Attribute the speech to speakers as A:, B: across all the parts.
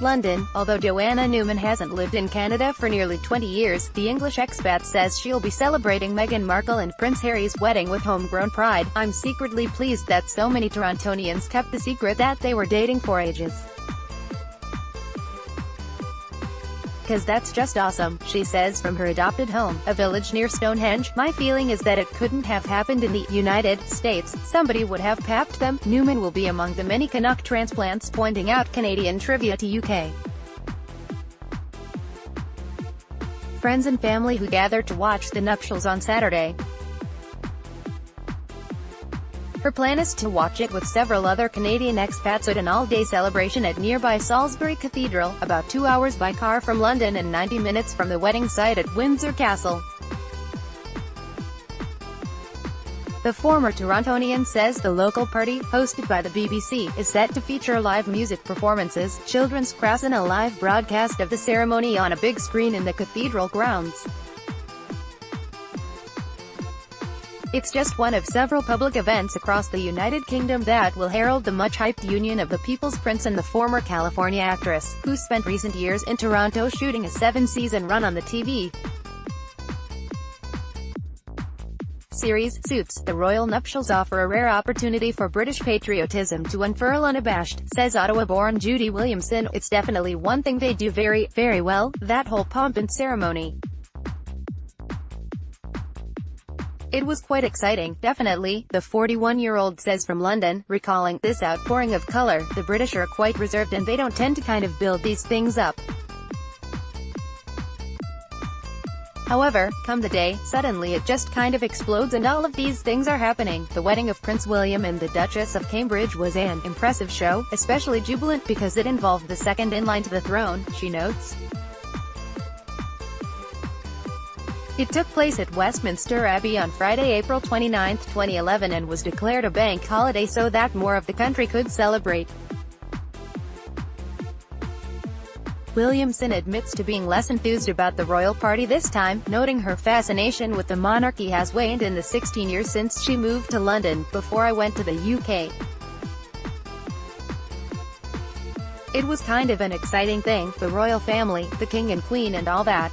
A: London. Although Joanna Newman hasn't lived in Canada for nearly 20 years, the English expat says she'll be celebrating Meghan Markle and Prince Harry's wedding with homegrown pride. "I'm secretly pleased that so many Torontonians kept the secret that they were dating for ages. 'Cause that's just awesome," she says from her adopted home, a village near Stonehenge. "My feeling is that it couldn't have happened in the United States. Somebody would have papped them." Newman will be among the many Canuck transplants, pointing out Canadian trivia to UK friends and family who gathered to watch the nuptials on Saturday. Her plan is to watch it with several other Canadian expats at an all-day celebration at nearby Salisbury Cathedral, about 2 hours by car from London and 90 minutes from the wedding site at Windsor Castle. The former Torontonian says the local party, hosted by the BBC, is set to feature live music performances, children's crafts and a live broadcast of the ceremony on a big screen in the cathedral grounds. It's just one of several public events across the United Kingdom that will herald the much-hyped union of the People's Prince and the former California actress, who spent recent years in Toronto shooting a 7-season run on the TV series Suits. The royal nuptials offer a rare opportunity for British patriotism to unfurl unabashed, says Ottawa-born Judy Williamson. "It's definitely one thing they do very, very well, that whole pomp and ceremony. It was quite exciting, definitely," the 41-year-old says from London, recalling, "This outpouring of colour, the British are quite reserved and they don't tend to kind of build these things up. However, come the day, suddenly it just kind of explodes and all of these things are happening." The wedding of Prince William and the Duchess of Cambridge was an impressive show, especially jubilant because it involved the second in line to the throne, she notes. It took place at Westminster Abbey on Friday, April 29, 2011 and was declared a bank holiday so that more of the country could celebrate. Williamson admits to being less enthused about the royal party this time, noting her fascination with the monarchy has waned in the 16 years since she moved to London. "Before I went to the UK, it was kind of an exciting thing, the royal family, the king and queen and all that.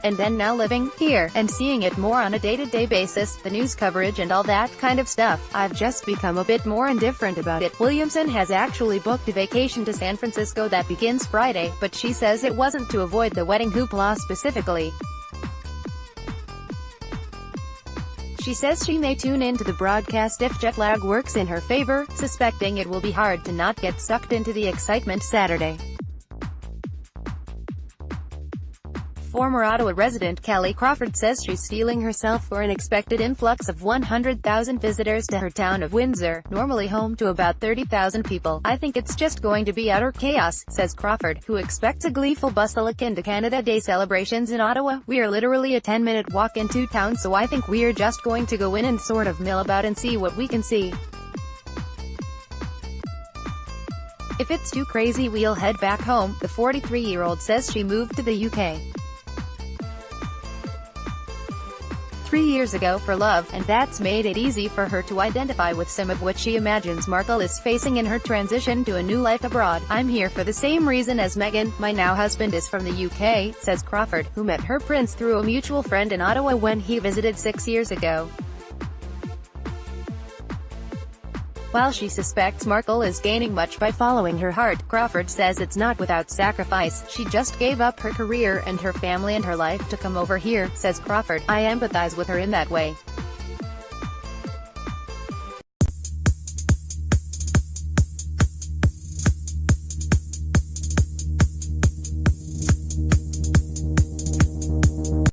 A: And then now living here, and seeing it more on a day-to-day basis, the news coverage and all that kind of stuff, I've just become a bit more indifferent about it." Williamson has actually booked a vacation to San Francisco that begins Friday, but she says it wasn't to avoid the wedding hoopla specifically. She says she may tune in to the broadcast if jet lag works in her favor, suspecting it will be hard to not get sucked into the excitement Saturday. Former Ottawa resident Kelly Crawford says she's steeling herself for an expected influx of 100,000 visitors to her town of Windsor, normally home to about 30,000 people. "I think it's just going to be utter chaos," says Crawford, who expects a gleeful bustle akin to Canada Day celebrations in Ottawa. "We're literally a 10-minute walk into town, so I think we're just going to go in and sort of mill about and see what we can see. If it's too crazy we'll head back home." The 43-year-old says she moved to the UK 3 years ago for love, and that's made it easy for her to identify with some of what she imagines Markle is facing in her transition to a new life abroad. "I'm here for the same reason as Meghan. My now husband is from the UK," says Crawford, who met her prince through a mutual friend in Ottawa when he visited 6 years ago. While she suspects Markle is gaining much by following her heart, Crawford says it's not without sacrifice. "She just gave up her career and her family and her life to come over here," says Crawford. "I empathize with her in that way.